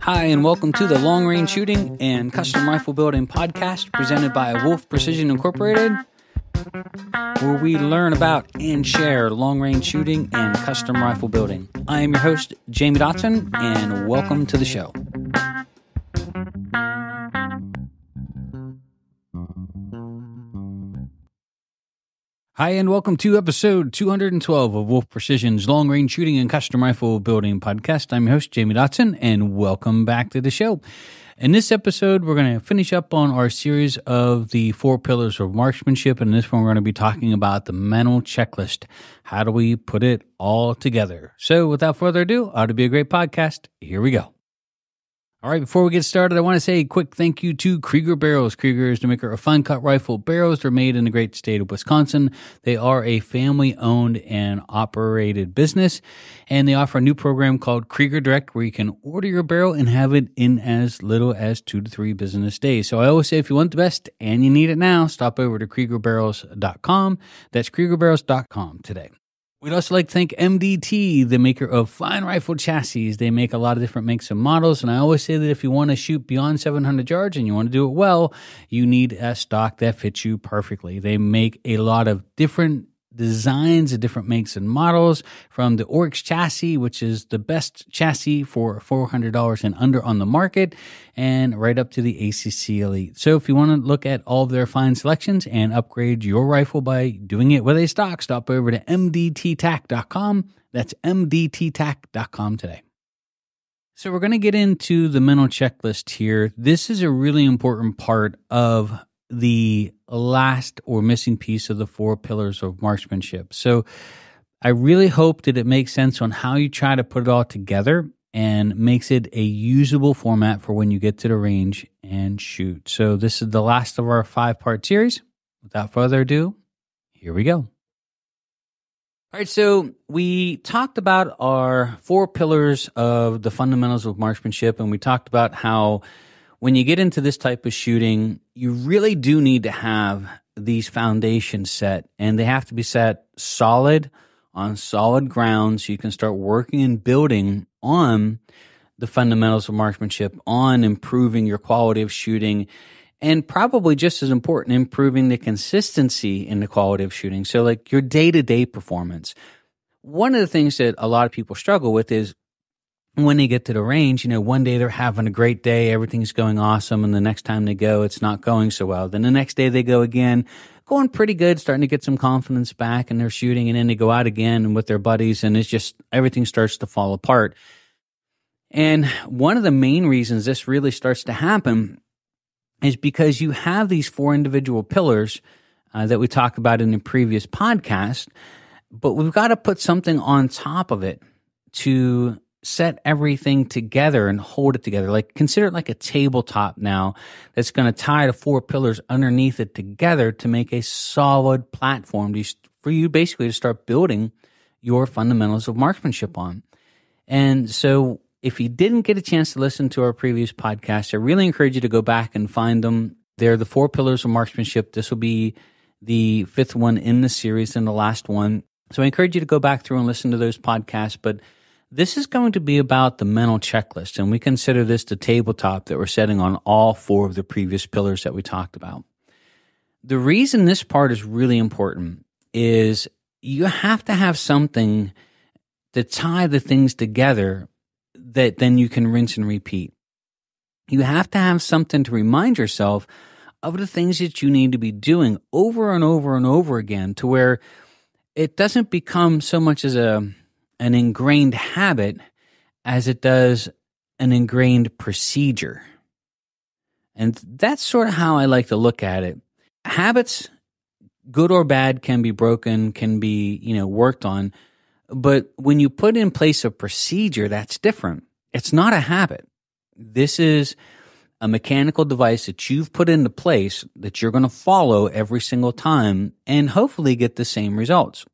Hi, and welcome to the Long Range Shooting and Custom Rifle Building podcast presented by Wolf Precision Incorporated, where we learn about and share long range shooting and custom rifle building. I am your host, Jamie Dotson, and welcome to the show. Hi, and welcome to episode 212 of Wolf Precision's Long Range Shooting and Custom Rifle Building podcast. I'm your host, Jamie Dotson, and welcome back to the show. In this episode, we're going to finish up on our series of the 4 pillars of marksmanship, and in this one, we're going to be talking about the mental checklist. How do we put it all together? So, without further ado, ought to be a great podcast. Here we go. All right, before we get started, I want to say a quick thank you to Krieger Barrels. Krieger is the maker of fine-cut rifle barrels. They're made in the great state of Wisconsin. They are a family-owned and operated business, and they offer a new program called Krieger Direct, where you can order your barrel and have it in as little as 2 to 3 business days. So I always say if you want the best and you need it now, stop over to KriegerBarrels.com. That's KriegerBarrels.com today. We'd also like to thank MDT, the maker of fine rifle chassis. They make a lot of different makes and models, and I always say that if you want to shoot beyond 700 yards and you want to do it well, you need a stock that fits you perfectly. They make a lot of different designs of different makes and models, from the Oryx chassis, which is the best chassis for $400 and under on the market, and right up to the ACC Elite. So if you want to look at all of their fine selections and upgrade your rifle by doing it with a stock, stop over to mdttac.com. That's mdttac.com today. So we're going to get into the mental checklist here. This is a really important part of the last or missing piece of the 4 pillars of marksmanship. So I really hope that it makes sense on how you try to put it all together and makes it a usable format for when you get to the range and shoot. So this is the last of our 5-part series. Without further ado, here we go. All right, so we talked about our 4 pillars of the fundamentals of marksmanship, and we talked about how when you get into this type of shooting, you really do need to have these foundations set, and they have to be set solid on solid ground so you can start working and building on the fundamentals of marksmanship, on improving your quality of shooting, and probably just as important, improving the consistency in the quality of shooting. So like your day-to-day performance. One of the things that a lot of people struggle with is when they get to the range, one day they're having a great day, everything's going awesome, and the next time they go, it's not going so well. Then the next day they go again, going pretty good, starting to get some confidence back, and they're shooting, and then they go out again with their buddies, and it's just, everything starts to fall apart. And one of the main reasons this really starts to happen is because you have these 4 individual pillars that we talked about in the previous podcast, but we've got to put something on top of it to set everything together and hold it together. Like, consider it like a tabletop now that's going to tie the 4 pillars underneath it together to make a solid platform for you basically to start building your fundamentals of marksmanship on. And so if you didn't get a chance to listen to our previous podcast, I really encourage you to go back and find them. They're the 4 pillars of marksmanship. This will be the 5th one in the series and the last one. So I encourage you to go back through and listen to those podcasts, but this is going to be about the mental checklist, and we consider this the tabletop that we're setting on all 4 of the previous pillars that we talked about. The reason this part is really important is you have to have something to tie the things together that then you can rinse and repeat. You have to have something to remind yourself of the things that you need to be doing over and over and over again, to where it doesn't become so much as an ingrained habit as it does an ingrained procedure. And that's sort of how I like to look at it. Habits, good or bad, can be broken, can be, worked on. But when you put in place a procedure, that's different. It's not a habit. This is a mechanical device that you've put into place that you're going to follow every single time and hopefully get the same results.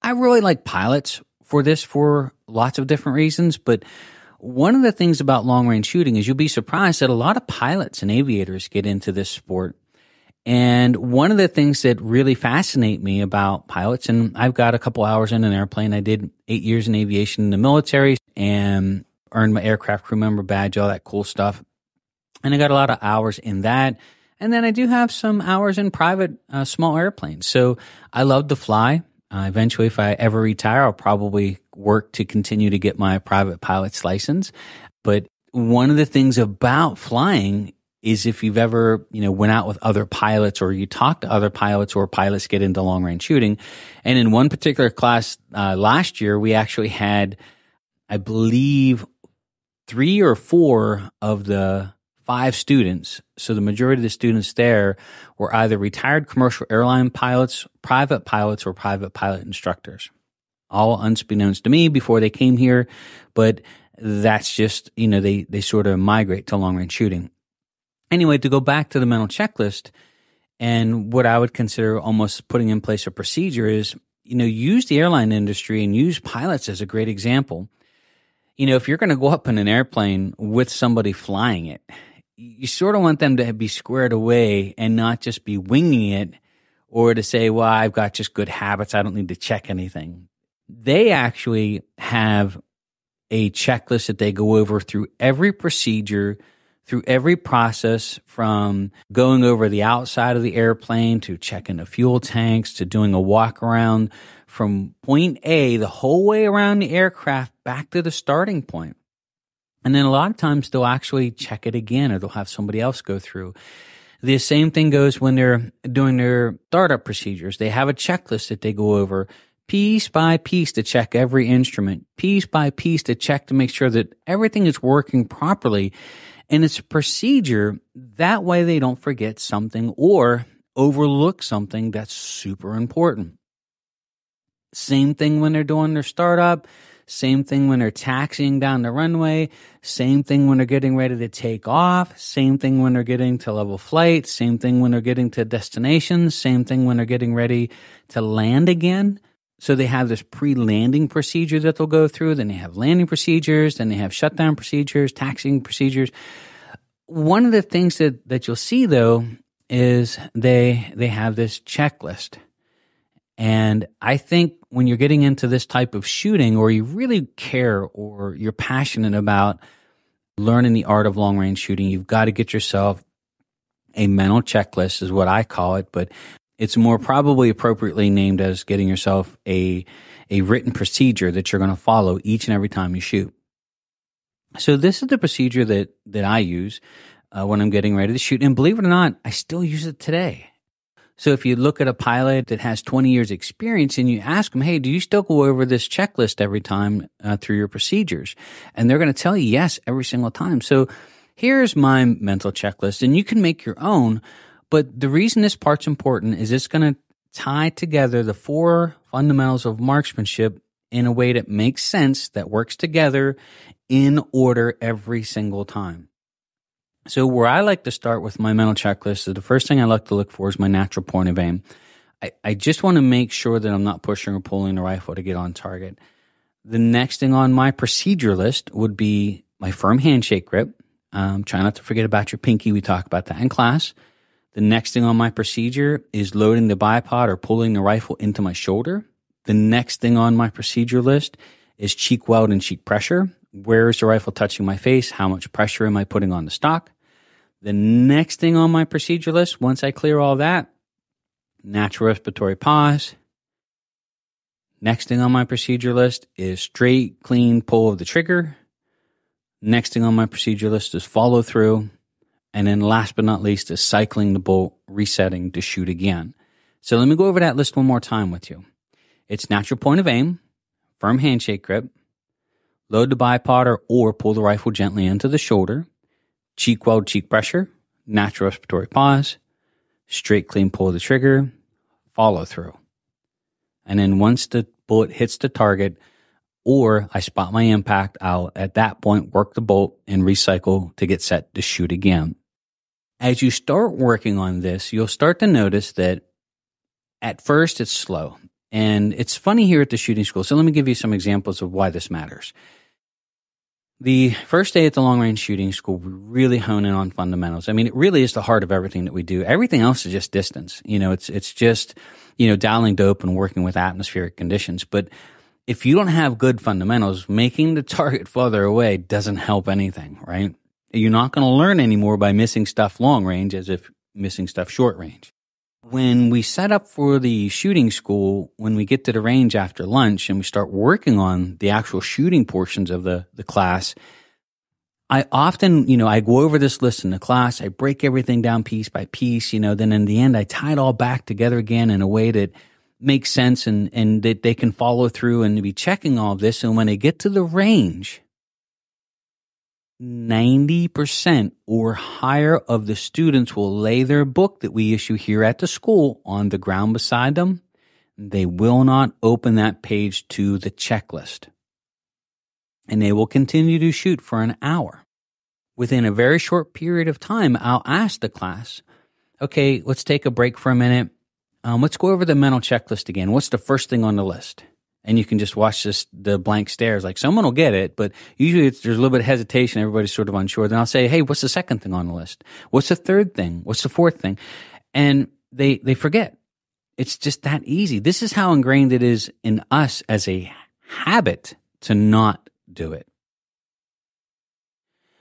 I really like pilots for this for lots of different reasons, but one of the things about long-range shooting is you'll be surprised that a lot of pilots and aviators get into this sport, And one of the things that really fascinate me about pilots, and I've got a couple hours in an airplane. I did 8 years in aviation in the military and earned my aircraft crew member badge, all that cool stuff. And I got a lot of hours in that. And then I do have some hours in private small airplanes. So I love to fly. Eventually, if I ever retire, I'll probably work to continue to get my private pilot's license. But one of the things about flying is if you've ever, went out with other pilots or you talk to other pilots or pilots get into long range shooting. And in one particular class last year, we actually had, I believe, 3 or 4 of the 5 students. So the majority of the students there were either retired commercial airline pilots, or private pilot instructors. All unbeknownst to me before they came here, but that's just, they sort of migrate to long range shooting. Anyway, to go back to the mental checklist and what I would consider almost putting in place a procedure is, use the airline industry and use pilots as a great example. If you're going to go up in an airplane with somebody flying it, you sort of want them to be squared away and not just be winging it or to say, well, I've got just good habits. I don't need to check anything. They actually have a checklist that they go over through every procedure, through every process, from going over the outside of the airplane to checking the fuel tanks to doing a walk around from point A the whole way around the aircraft back to the starting point. And then a lot of times they'll actually check it again or they'll have somebody else go through. The same thing goes when they're doing their startup procedures. They have a checklist that they go over piece by piece to check every instrument, piece by piece to check to make sure that everything is working properly. And it's a procedure. That way they don't forget something or overlook something that's super important. Same thing when they're doing their startup. Same thing when they're taxiing down the runway. Same thing when they're getting ready to take off. Same thing when they're getting to level flight. Same thing when they're getting to destinations. Same thing when they're getting ready to land again. So they have this pre-landing procedure that they'll go through. Then they have landing procedures. Then they have shutdown procedures, taxiing procedures. One of the things that you'll see, though, is they have this checklist. And I think when you're getting into this type of shooting, or you really care or you're passionate about learning the art of long range shooting, you've got to get yourself a mental checklist, is what I call it, but it's more probably appropriately named as getting yourself a written procedure that you're going to follow each and every time you shoot. So this is the procedure that I use when I'm getting ready to shoot. And believe it or not, I still use it today. So if you look at a pilot that has 20 years experience and you ask them, hey, do you still go over this checklist every time through your procedures? And they're going to tell you yes every single time. So here's my mental checklist, and you can make your own. But the reason this part's important is it's going to tie together the 4 fundamentals of marksmanship in a way that makes sense, that works together in order every single time. So where I like to start with my mental checklist is the first thing I like to look for is my natural point of aim. I just want to make sure that I'm not pushing or pulling the rifle to get on target. The next thing on my procedure list would be my firm handshake grip. Try not to forget about your pinky. We talk about that in class. The next thing on my procedure is loading the bipod or pulling the rifle into my shoulder. The next thing on my procedure list is cheek weld and cheek pressure. Where is the rifle touching my face? How much pressure am I putting on the stock? The next thing on my procedure list, once I clear all that, natural respiratory pause. Next thing on my procedure list is straight, clean pull of the trigger. Next thing on my procedure list is follow through. And then last but not least is cycling the bolt, resetting to shoot again. So let me go over that list one more time with you. It's natural point of aim, firm handshake grip, load the bipod or pull the rifle gently into the shoulder, cheek weld, cheek pressure, natural respiratory pause, straight clean pull of the trigger, follow through. And then once the bullet hits the target or I spot my impact, I'll at that point work the bolt and recycle to get set to shoot again. As you start working on this, you'll start to notice that at first it's slow. And it's funny here at the shooting school. So let me give you some examples of why this matters. The first day at the long range shooting school, we really hone in on fundamentals. I mean, it really is the heart of everything that we do. Everything else is just distance. It's just, dialing dope and working with atmospheric conditions. But if you don't have good fundamentals, making the target farther away doesn't help anything, right? You're not going to learn anymore by missing stuff long range as if missing stuff short range. When we set up for the shooting school, when we get to the range after lunch and we start working on the actual shooting portions of the class, I often, I go over this list in the class. I break everything down piece by piece, then in the end, I tie it all back together again in a way that makes sense and that they can follow through and be checking all of this. And when they get to the range, 90% or higher of the students will lay their book that we issue here at the school on the ground beside them. They will not open that page to the checklist. And they will continue to shoot for an hour. Within a very short period of time, I'll ask the class, okay, let's take a break for a minute. Let's go over the mental checklist again. What's the first thing on the list? And you can just watch the blank stares. Like someone will get it, but usually there's a little bit of hesitation. Everybody's sort of unsure. Then I'll say, hey, what's the second thing on the list? What's the third thing? What's the fourth thing? And they forget. It's just that easy. This is how ingrained it is in us as a habit to not do it.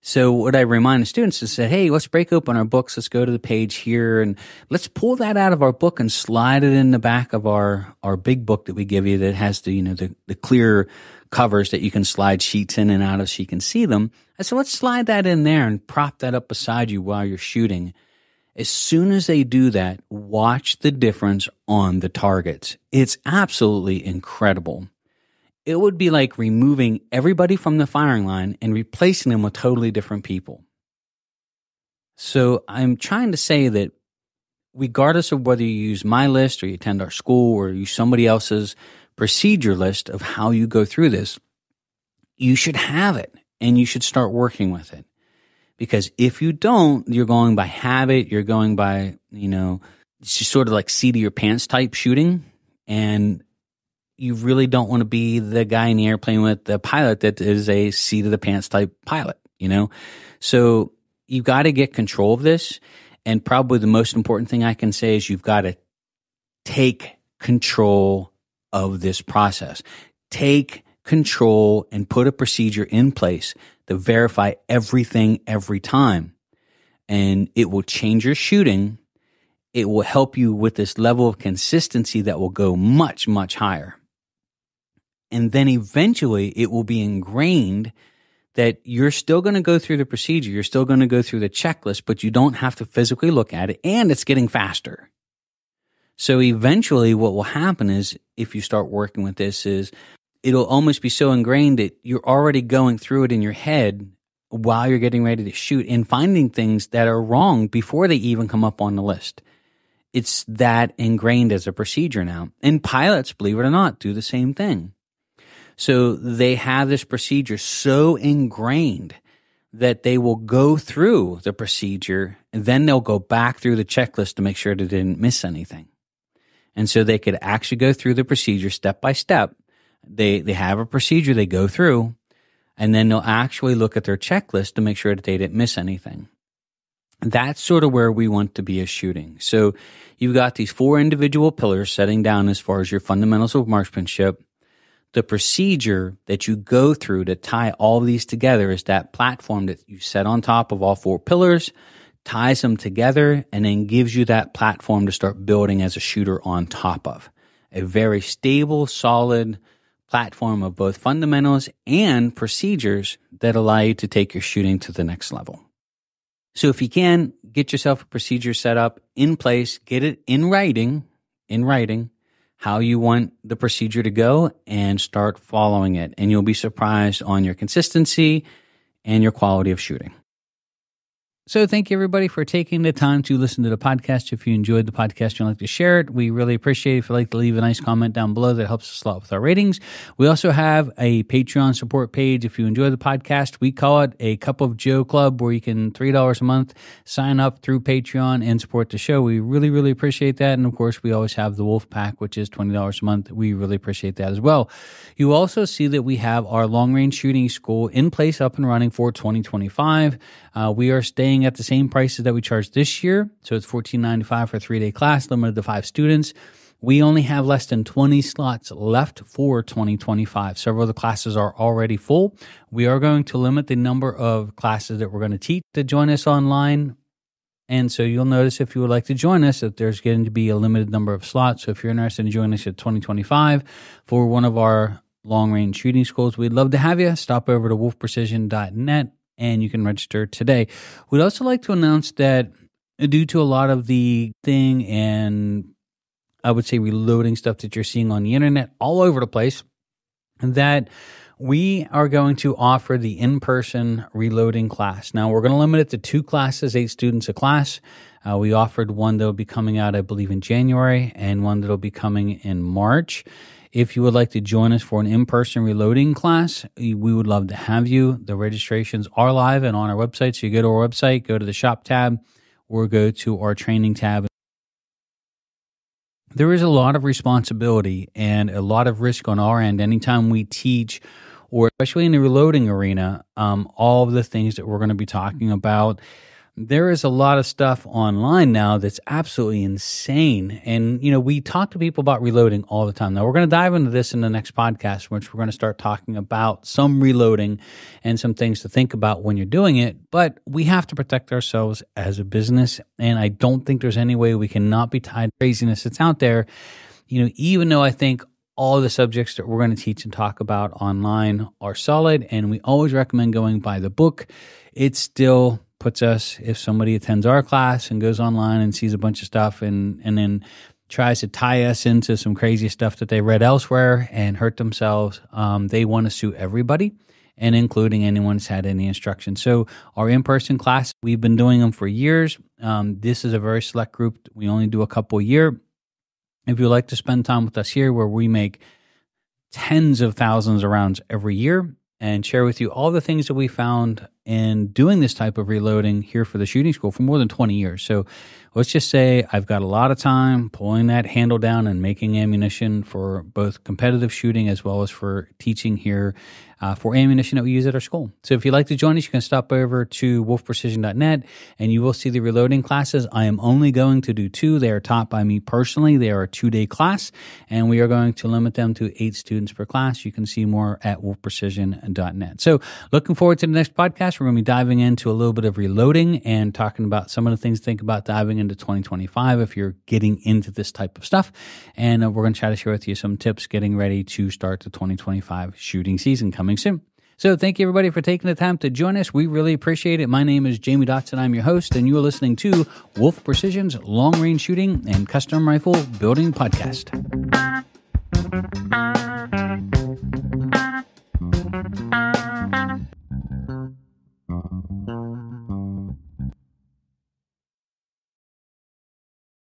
So what I remind the students is that, hey, let's break open our books. Let's go to the page here and let's pull that out of our book and slide it in the back of our big book that we give you that has the clear covers that you can slide sheets in and out of so you can see them. And so let's slide that in there and prop that up beside you while you're shooting. As soon as they do that, watch the difference on the targets. It's absolutely incredible. It would be like removing everybody from the firing line and replacing them with totally different people. So I'm trying to say that regardless of whether you use my list or you attend our school or use somebody else's procedure list of how you go through this, you should have it and you should start working with it. Because if you don't, you're going by habit, you're going by, it's just sort of like seat of your pants type shooting. And you really don't want to be the guy in the airplane with the pilot that is a seat of the pants type pilot, So you've got to get control of this. And probably the most important thing I can say is you've got to take control of this process. Take control and put a procedure in place to verify everything every time. And it will change your shooting. It will help you with this level of consistency that will go much, much higher. And then eventually it will be ingrained that you're still going to go through the procedure. You're still going to go through the checklist, but you don't have to physically look at it, and it's getting faster. So eventually what will happen is if you start working with this is it'll almost be so ingrained that you're already going through it in your head while you're getting ready to shoot and finding things that are wrong before they even come up on the list. It's that ingrained as a procedure now. And pilots, believe it or not, do the same thing. So they have this procedure so ingrained that they will go through the procedure and then they'll go back through the checklist to make sure they didn't miss anything. And so they could actually go through the procedure step by step. They have a procedure they go through, and then they'll actually look at their checklist to make sure that they didn't miss anything. That's sort of where we want to be as shooting. So you've got these 4 individual pillars setting down as far as your fundamentals of marksmanship. The procedure that you go through to tie all these together is that platform that you set on top of all 4 pillars, ties them together, and then gives you that platform to start building as a shooter on top of. A very stable, solid platform of both fundamentals and procedures that allow you to take your shooting to the next level. So if you can, get yourself a procedure set up in place, get it in writing, how you want the procedure to go, and start following it. And you'll be surprised on your consistency and your quality of shooting. So thank you, everybody, for taking the time to listen to the podcast. If you enjoyed the podcast, you'd like to share it, we really appreciate it. If you'd like to leave a nice comment down below, that helps us a lot with our ratings. We also have a Patreon support page. If you enjoy the podcast, we call it a Cup of Joe Club, where you can $3 a month sign up through Patreon and support the show. We really, really appreciate that. And of course, we always have the Wolf Pack, which is $20 a month. We really appreciate that as well. You also see that we have our long-range shooting school in place, up and running for 2025. We are staying at the same prices that we charged this year. So it's $14.95 for a 3-day class, limited to 5 students. We only have less than 20 slots left for 2025. Several of the classes are already full. We are going to limit the number of classes that we're going to teach to join us online. And so you'll notice, if you would like to join us, that there's going to be a limited number of slots. So if you're interested in joining us at 2025 for one of our long-range shooting schools, we'd love to have you. Stop over to wolfprecision.net. and you can register today. We'd also like to announce that due to a lot of the thing and I would say reloading stuff that you're seeing on the internet all over the place, that we are going to offer the in-person reloading class. Now, we're going to limit it to 2 classes, 8 students a class. We offered one that will be coming out, I believe, in January, and one that will be coming in March. If you would like to join us for an in-person reloading class, we would love to have you. The registrations are live and on our website. So you go to our website, go to the shop tab, or go to our training tab. There is a lot of responsibility and a lot of risk on our end anytime we teach, or especially in the reloading arena, all of the things that we're going to be talking about. There is a lot of stuff online now that's absolutely insane. And, we talk to people about reloading all the time. Now, we're going to dive into this in the next podcast, which we're going to start talking about some reloading and some things to think about when you're doing it. But we have to protect ourselves as a business. And I don't think there's any way we cannot be tied to craziness that's out there. Even though I think all the subjects that we're going to teach and talk about online are solid, and we always recommend going by the book, it still puts us, if somebody attends our class and goes online and sees a bunch of stuff and then tries to tie us into some crazy stuff that they read elsewhere and hurt themselves, they want to sue everybody, and including anyone who's had any instruction. So our in-person class, we've been doing them for years. This is a very select group. We only do a couple a year. If you'd like to spend time with us here, where we make tens of thousands of rounds every year and share with you all the things that we found in doing this type of reloading here for the shooting school for more than 20 years. So let's just say I've got a lot of time pulling that handle down and making ammunition for both competitive shooting as well as for teaching here for ammunition that we use at our school. So if you'd like to join us, you can stop over to wolfprecision.net and you will see the reloading classes. I am only going to do 2. They are taught by me personally. They are a 2-day class, and we are going to limit them to 8 students per class. You can see more at wolfprecision.net. So looking forward to the next podcast. We're going to be diving into a little bit of reloading and talking about some of the things to think about diving into 2025 if you're getting into this type of stuff. And we're going to try to share with you some tips getting ready to start the 2025 shooting season coming soon. So thank you, everybody, for taking the time to join us. We really appreciate it. My name is Jamie Dotson. I'm your host, and you are listening to Wolf Precision's Long Range Shooting and Custom Rifle Building Podcast.